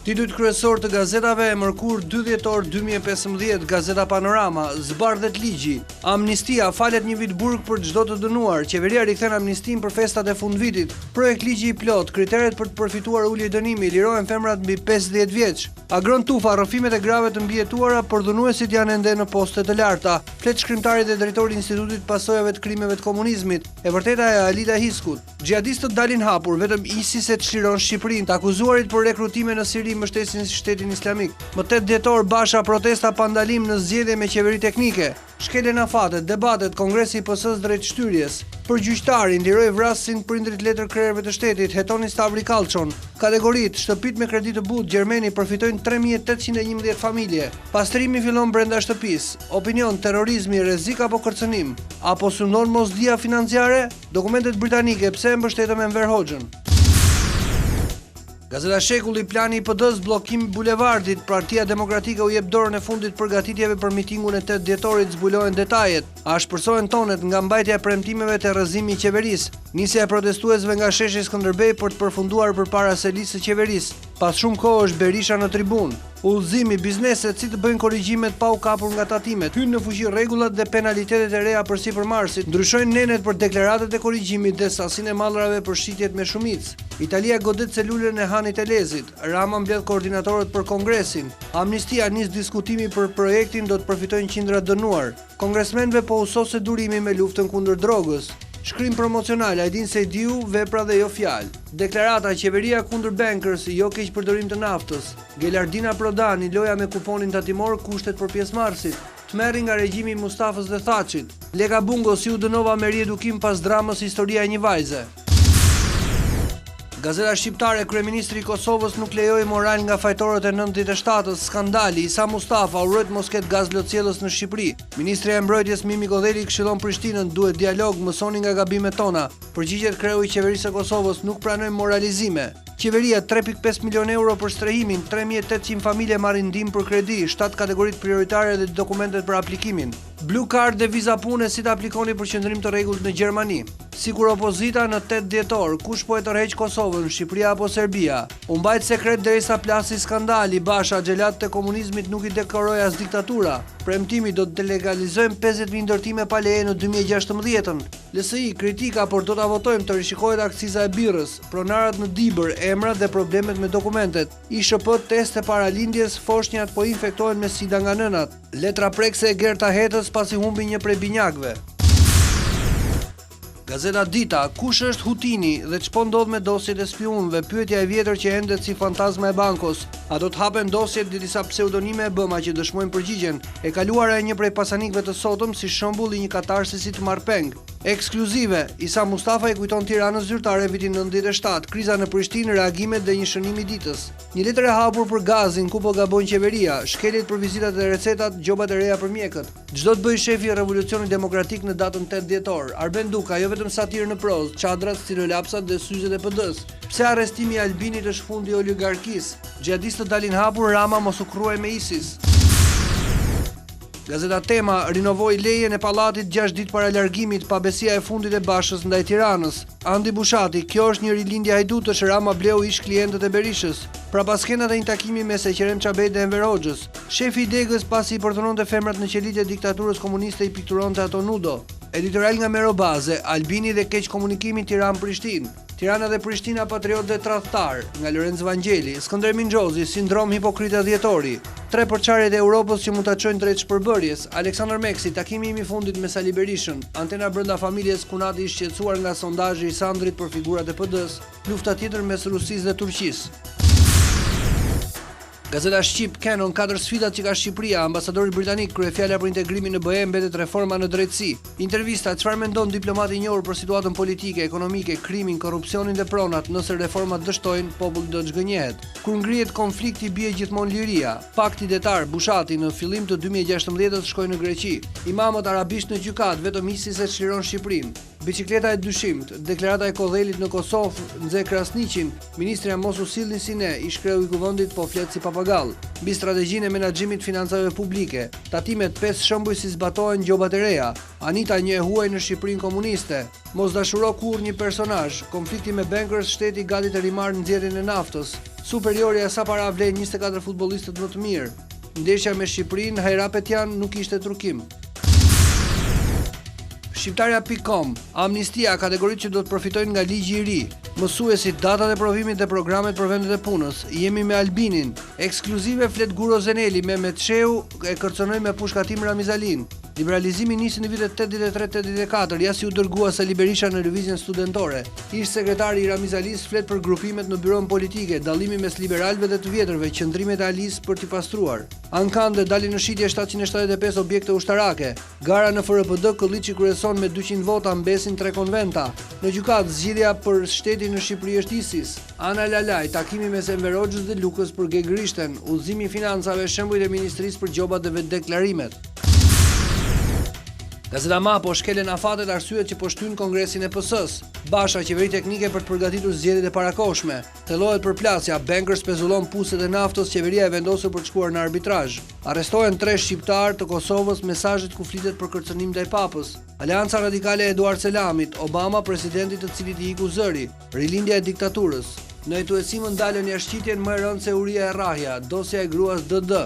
Titujt kryesor të gazetave e mërkur 2 dhjetor 2015, Gazeta Panorama, zbardhet ligji. Amnistia, falet një vit burg për çdo të dënuar. Qeveria rikthen amnistin për festat e fundvitit. Projekt ligji i plot, kriteret për të përfituar ulje dënimi, lirohen femrat mbi 50 vjeç. Agron tufa, rrëfimet e grave të mbijetuara, por dhunuesit janë ende në poste të larta. Flet shkrimtari dhe drejtori i Institutit Pasojave të Krimeve të Komunizmit. E vërteta e Alida Hiskut. Xhihadistët dalin hapur, vetëm ISIS e çliron Shqipërinë. Të akuzuarit për rekrutime në Siri mbështesin Shtetin Islamik. Më 8 dhjetor Basha protesta pa ndalim në zgjedhje me qeveri teknike. Shkelen afatet, debatet, kongresi i PS-s drejt shtyrjes. Për gjyqtari ndiroi vrasësin prindrit letër krerëve të shtetit, hetoni Stavri Kallçon. Kategoritë, shtëpit me kredi të butë Gjermeni përfitojnë 3811 familje. Pastrimi fillon brenda shtëpisë. Opinion, terrorizmi, rrezik apo kërcënim? Apo synon mosdia financiare? Dokumentet britanike pse e mbështetën Enver Hoxhën? Gazeta Shekulli, plani i PD-s, bllokim i bulevardit, Partia Demokratike u jep dorën e fundit përgatitjeve për mitingun e 8 dhjetorit, zbulohen detajet. A shpërsohen tonet nga mbajtja e premtimeve të rrëzimi i qeverisë. Nisja e protestuesve nga sheshi Skënderbej për të përfunduar përpara selisë së qeverisë. Pas shumë kohë është Berisha në tribunë. Udhëzimi, bizneset si të bëjnë korrigjimet pa u kapur nga tatimet, hynë në fuqi rregullat dhe penalitetet e reja për sipërmarrësit, ndryshojnë nenet për deklaratat e korrigjimit dhe sasinë e mallrave për shitjet me shumicë. Italia godet celulën e Hanit Elezit, Rama mbledh koordinatorët për kongresin, amnistia nis diskutimi për projektin do të përfitojnë qindra dënuar, kongresmenëve po usose durimi me luftën kundër drogës. Shkrim promocional, Ajdin Sejdiu, vepra dhe jo fjalë. Deklarata, qeveria kundër bankers, jo keq përdorim të naftës. Gelardina Prodani, loja me kuponin tatimor, kushtet për pjesëmarrësit. Tmerri nga regjimi i Mustafës dhe Thaçit. Lega Bungo, si u dënova me riedukim pas dramës Historia e një vajze. Gazeta shqiptare, kryeministri i Kosovës nuk lejoi moral nga fajtorët e 97-s, skandali, Isa Mustafa urrejt mos ketë gaz lotësiellës në Shqipëri. Ministri e Mbrojtjes Mimi Godeli këshillon Prishtinën, duhet dialog, mësoni nga gabimet tona. Përgjigjet kreu i qeverisë së Kosovës, nuk pranojmë moralizime. Qeveria 3.5 milion euro për strehimin, 3800 familje marrin ndihmë për kredi, 7 kategoritë prioritare dhe dokumentet për aplikimin. Blue Card dhe viza pune si të aplikoni për qëndrim të rregullt në Gjermani. Sikur opozita në 8 dhjetor, kush po e tërheq Kosovën, Shqipëria apo Serbia? U mbajt sekret derisa plasi skandali, Basha, xhelat të komunizmit nuk i dekoroi as diktatura. Premtimi do të legalizojmë 50.000 ndërtime pa leje në 2016. LSI kritika, por do ta votojmë të rishikohet akciza e birrës, pronarët në Dibër, emrat dhe problemet me dokumentet. ISHP teste para lindjes, foshnjat po infektohen me sida nga nënat. Letra prekse e Gerta Hetës pasi humbi një prej binjakëve. Gazeta Dita, kush është Hutini dhe ç'po ndodh me dosjet e spionëve, pyetja e vjetër që endet si fantazma e bankos. A do të hapen dosjet dhe disa pseudonime e BMA që dëshmojnë përgjigjen? E kaluara e një prej pasanikëve të sotëm si shembull i një katarësi të marrpeng. Ekskluzive, Isa Mustafa i kujton Tiranës zyrtare vitin 97, kriza në Prishtinë, reagimet dhe një shënim i ditës. Një letër e hapur për gazin, ku po gabon qeveria, shkeljet për vizitat dhe recetat, gjobat e reja për mjekët. Çdo të bëj shefi i Revolucionit Demokratik në datën 8 dhjetor. Arben Duka, jo vetëm satirë në prozë, çadrat, stilolapsat dhe syzet e PD-s. Pse arrestimi i Albinit është fundi i oligarkisë? Xhihadistët dalin hapur, Rama mos u kruaj me ISIS. Gazeta Tema, rinovoi lejen e pallatit 6 ditë para largimit, pabesia e fundit e Bashës ndaj Tiranës. Andi Bushati, kjo është një rilindje hajdutësh, Rama bleu ish klientët e Berishës. Pra pas skenat e një takimi mes Eqerem Çabejt dhe Enver Hoxhës. Shefi i Degës pasi i përtononte femrat në qelitje e diktaturës komuniste i pikturonte ato nudo. Editorial nga Merobaze, Albini dhe keq komunikimi Tiranë-Prishtinë. Tirana dhe Prishtina patriot dhe tradhtar, nga Lorenz Vangjeli, Skënder Mingjozi, sindrom hipokrita dhjetori. 3 përçarjet e Europës që mund ta çojnë drejt shpërbërjes, Aleksandar Meksi, takimi im i fundit me Sali Berishën, antena brenda familjes Kunati i shqetësuar nga sondazhi i Sandrit për figurat e PD-s, lufta tjetër mes Rusisë dhe Turqisë. Gazeta Shqip, Canon, 4 sfidat që ka Shqipëria, ambasadori britanik, kryefjala për integrimin në BE mbetet reforma në drejtësi. Intervista, çfarë mendon diplomati i njohur për situatën politike, ekonomike, krimin, korrupsionin dhe pronat, nëse reformat dështojnë, populli do të zhgënjehet. Kur ngrihet konflikti bie gjithmonë liria. Pakti detar, Bushati në fillim të 2016-s shkoi në Greqi. Imamët arabisht në gjykat, vetëm ISIS e çliron Shqipërinë. Bicikleta e dyshimt, deklarata e Kodhelit në Kosovë nxe Krasniqin, ministria mos u sillni si ne, ish kreu i kuvendit po flet si papagall. Mbi strategjinë e menaxhimit financave publike, tatimet 5 shembuj si zbatohen gjobat e reja. Anita një e huaj në Shqipërinë komuniste. Mos dashuro kurrë një personazh, konflikti me bankers, shteti gati të rimarrë nxjerrjen e naftës. Superiori sa para vlen 24 futbollistët më të mirë. Ndeshja me Shqipërinë, Hajrapetjan nuk ishte trukim. Shqiptarja.com, amnistia, kategoritë që do të profitojnë nga ligji i ri. Mësuesit, datat e provimit dhe programet për vendet e punës. Jemi me Albinin. Ekskluzive flet Guro Zeneli me Metsheu e kërcënoi me pushkatim Ramizalin. Liberalizimi nisi në vitet 83-84, jasi u dërgua Sali Berisha në lëvizjen studentore. Ish sekretari i Ramizalis flet për grupimet në byron politike, dallimi mes liberalëve dhe të vjetërve, qëndrimet e Alis për t'i pastruar. Ankande dali në shitje 775 objekte ushtarake. Gara në FRPD Kolliçi kryeson me 200 vota, mbesin 3 konventa. Në gjykatë zgjidhja për shtetin në Shqipëri është ISIS. Ana Lalaj, takimi mes Enver Hoxhës dhe Lukës për Gegrishten, udhëzimi i financave, shembujt e ministrisë për gjobat dhe vetdeklarimet. Gazeta Mapo shkelen afatet arsyet që po shtyn kongresin e PS-s. Basha qeveri teknike për të përgatitur zgjedhjet e parakohshme. Thellohet përplasja, bankers pezullon puset e naftës, qeveria e vendosur për të shkuar në arbitrazh. Arrestohen 3 shqiptar të Kosovës, mesazhet ku flitet për kërcënim ndaj Papës. Aleanca radikale e Eduard Selamit, Obama presidentit të cilit i iku zëri, rilindja e diktaturës. Në hetuesimën dalën jashtëqitjen më e rëndë se uria e rrahja, dosja e gruas DD.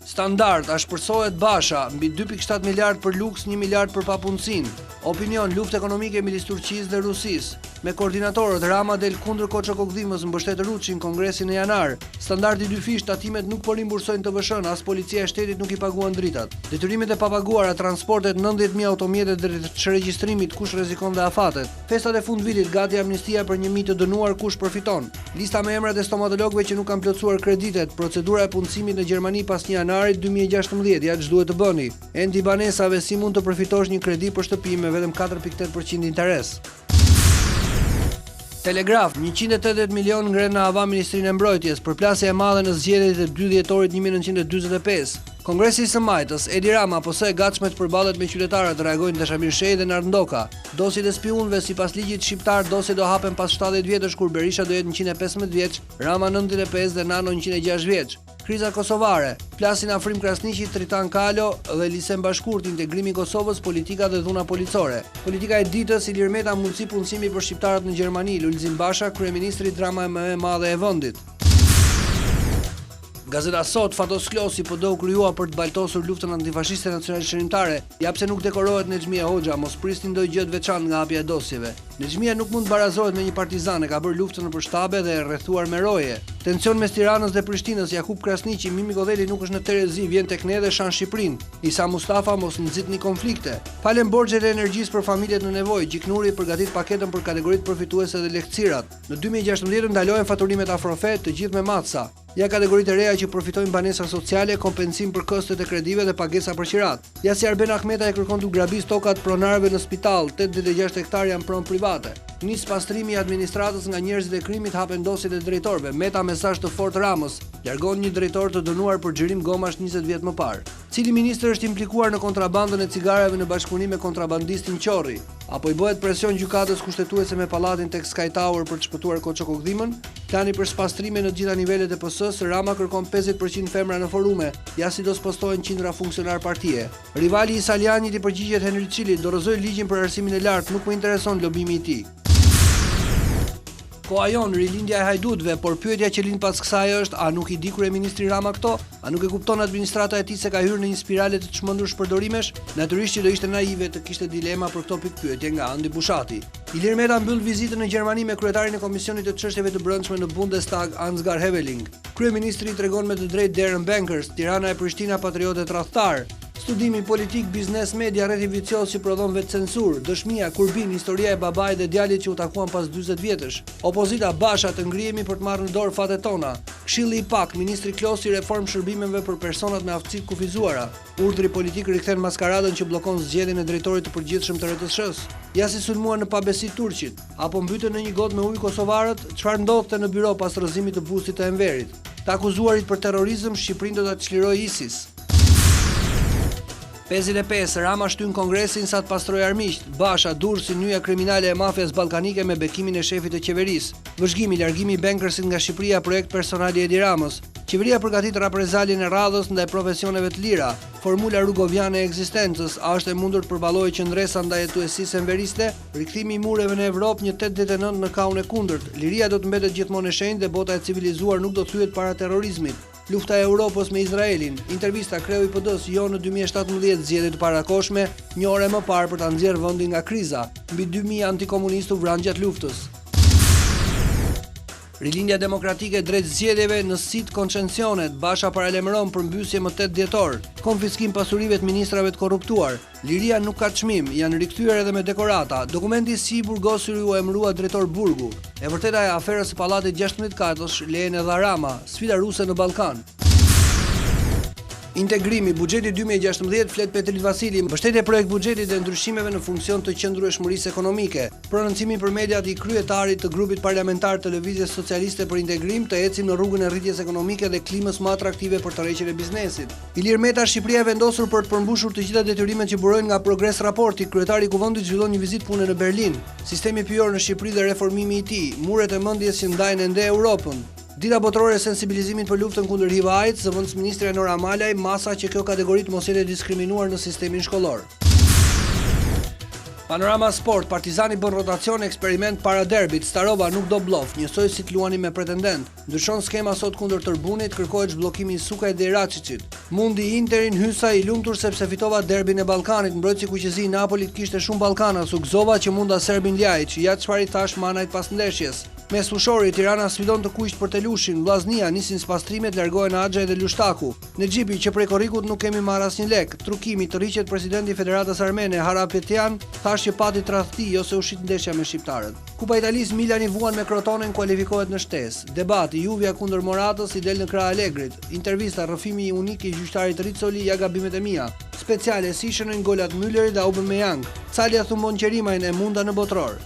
Standard, shpërsohet Basha, mbi 2.7 miliard për luks, 1 miliard për papunësin. Opinion, luftë ekonomike midis Turqisë dhe Rusisë. Me koordinatorët, Rama del kundër Koçokogdhimës, mbështet Ruçin kongresin e janar. Standardi 2 fish, tatimet nuk po rimbursojnë TVSH-n, as policia e shtetit nuk i paguan dritat. Detyrimet e papaguara, transportet 90.000 automjete drejt çregjistrimit, kush rrezikon dhe afatet. Festat e fundvitit, gati amnistia për 1.000 të dënuar, kush përfiton. Lista me emrat e stomatologëve që nuk kanë plotësuar kreditet, procedura e punësimit në Gjermani pas 1 janarit 2016, ja ç'duhet të bëni. Endi banesave, si mund të përfitosh një kredi për shtëpi me vetëm 4.8% interes. Telegraf, 180 milion ngren në hava Ministrinë e Mbrojtjes, përplasje e madhe në zgjedhjet e 2 dhjetorit 1945. Kongresi i së Majtës, Edi Rama e gatshme të përballet me qytetarët, reagojnë Dashamir Shej dhe Nard Ndoka. Dosjet e spionëve sipas ligjit shqiptar, dosjet do hapen pas 70 vjetësh kur Berisha do jetë 115 vjeç, Rama 95 dhe Nano 106 vjeç. Kriza kosovare, plasin Afrim Krasniqi, Tritan Kalo dhe Lisem Bashkurt, integrimi i Kosovës, politika dhe dhuna policore. Politika e ditës, Ilir Meta, mundësi punësimi për shqiptarët në Gjermani, Lulzim Basha, kryeministri, drama më e madhe e vendit. Gazeta Sot, Fatos Klosi po do u kryua për të baltosur luftën antifashiste nacionale shërimtare, ja pse nuk dekorohet Nexhmia Hoxha, mos pristin ndonjë gjë të veçantë nga hapja e dosjeve. Nexhmia nuk mund barazohet me një partizan, e ka bërë luftën nëpër shtabe dhe e rrethuar me roje. Tension mes Tiranës dhe Prishtinës, Jakub Krasniqi, Mimi Godeli nuk është në Terezi, vjen tek ne dhe shan Shqipërinë. Isa Mustafa mos nxitni konflikte. Falen borxhet e energjisë për familjet në nevojë, Gjiknuri përgatit paketën për kategoritë përfituese dhe lehtësirat. Në 2016 ndalohen faturimet afrofe, të gjithë me matsa. Ja kategoritë e reja që përfitojnë banesa sociale, kompensim për kostet e kredive dhe pagesa për qirat. Ja si Arben Ahmeta e kërkon të grabis tokat pronarëve në spital, 86 hektar janë pronë private. Nis pastrimi i administratës nga njerëzit e krimit, hapen dosjet e drejtorëve. Meta mesazh të fortë Ramës, largon një drejtor të dënuar për xhirim gomash 20 vjet më parë. Cili ministër është implikuar në kontrabandën e cigareve në bashkëpunim me kontrabandistin Qorri? Apo i bëhet presion gjykatës kushtetuese me pallatin tek Sky Tower për të shpëtuar Koçokogdhimën? Plani për spastrime në gjitha nivelet e PS-s, Rama kërkon 50% femra në forume, ja si do spostohen qindra funksionar partie. Rivali i Salianit i përgjigjet Henry Çilit, dorëzoi ligjin për arsimin e lartë, nuk më intereson lobimi i tij. Koha jon, rilindja e hajdutëve, por pyetja që lind pas kësaj është, a nuk i di kryeministri Rama këto? A nuk e kupton administrata e tij se ka hyrë në një spirale të çmendur shpërdorimesh? Natyrisht që do ishte naive të kishte dilema për këto pikpyetje nga Andi Bushati. Ilir Meta mbyll vizitën në Gjermani me kryetarin e Komisionit të Çështjeve të Brendshme në Bundestag, Ansgar Heveling. Kryeministri tregon me të drejtë derën bankers, Tirana e Prishtina patriotë tradhtar. Studimi politik, biznes, media, rreth i vicioz që prodhon vetë censur, dëshmia, Kurbin, historia e babait dhe djalit që u takuan pas 40 vjetësh. Opozita, Basha, të ngrihemi për të marrë në dorë fatet tona. Këshilli i pak, ministri Klosi, reform shërbimeve për personat me aftësi kufizuara. Urdhri politik rikthen maskaradën që bllokon zgjedhjen e drejtorit të përgjithshëm të RTS-s. Ja si sulmuan në pabesi turqit, apo mbytën në një gotë me ujë kosovarët, çfarë ndodhte në byro pas rrëzimit të bustit të Enverit. Të akuzuarit për terrorizëm, Shqipërinë do ta çlirojë ISIS. 55, Rama shtyn kongresin sa të pastroj armiqt. Basha, Durrësi, nyja kriminale e mafias ballkanike me bekimin e shefit të qeverisë. Vëzhgimi, largimi i bankersit nga Shqipëria, projekt personal i Edi Ramës. Qeveria përgatit reprezaljen e radhës ndaj profesioneve të lira. Formula rrugoviane e ekzistencës, a është e mundur të përballojë qëndresa ndaj hetuesisë enveriste? Rikthimi i mureve në Evropë një 89 në kaun e kundërt. Liria do të mbetet gjithmonë e shenjtë dhe bota e civilizuar nuk do thyet para terrorizmit. Lufta e Europës me Izraelin. Intervista kreu i PD-s jo në 2017 zgjedhje të parakoshme, një orë më parë për ta nxjerrë vendin nga kriza. Mbi 2000 antikomunistë u vranë gjatë luftës. Rilindja demokratike drejt zgjedhjeve në sit koncensionet, Basha paralajmëron përmbysje më 8 dhjetor, konfiskim pasurive të ministrave të korruptuar, liria nuk ka çmim, janë rikthyer edhe me dekorata, dokumenti si burgosuri u emërua drejtor burgu. E vërteta e aferës së pallatit 16 katësh lehen edhe Rama, sfida ruse në Ballkan. Integrimi, buxheti 2016 flet Petrit Vasili, mbështetje projekt buxhetit dhe ndryshimeve në funksion të qëndrueshmërisë ekonomike. Prononcimi për mediat i kryetarit të grupit parlamentar të Lëvizjes Socialiste për Integrim të ecim në rrugën e rritjes ekonomike dhe klimës më atraktive për tërheqjen e biznesit. Ilir Meta, Shqipëria e vendosur për të përmbushur të gjitha detyrimet që burojnë nga Progres raporti, kryetari i Kuvendit zhvillon një vizitë pune në Berlin. Sistemi pyjor në Shqipëri dhe reformimi i tij, muret e mendjes që ndajnë ende Europën. Dita botërore e sensibilizimit për luftën kundër HIV/AIDS, zëvendësministre Nora Malaj, masa që kjo kategori të mos jetë diskriminuar në sistemin shkollor. Panorama Sport, Partizani bën rotacion eksperiment para derbit, Starova nuk do blof, njësoj si të luani me pretendent. Ndryshon skema sot kundër Tërbunit, kërkohet zhbllokimi i Sukajt dhe Iraçiçit. Mundi Interin hysa i lumtur sepse fitova derbin e Ballkanit, mbrojtësi kuqezi i Napolit kishte shumë ballkana, sugzova që munda Serbin Ljajić, ja çfarë i thash manajt pas ndeshjes. Mes fushori, Tirana sfidon të kuqt për Telushin, Vllaznia nisin spastrimet, largohen Axhaj dhe Lushtaku. Në Xhipi që prej korrikut nuk kemi marrë asnjë lek. Trukimi të rriqet presidenti i Federatës Armene, Harapetyan, thash që pati tradhti ose u shit ndeshja me shqiptarët. Kupa Italisë, Milan i vuan me Crotonen, kualifikohet në shtesë. Debati, Juvia kundër Moratës i del në krah Allegrit. Intervista, rrëfimi i unik i gjyqtarit Rizzoli, ja gabimet e mia. Speciale, si shënojnë golat Mülleri dhe Aubameyang. Calja thumbon qerimajn e munda në botror.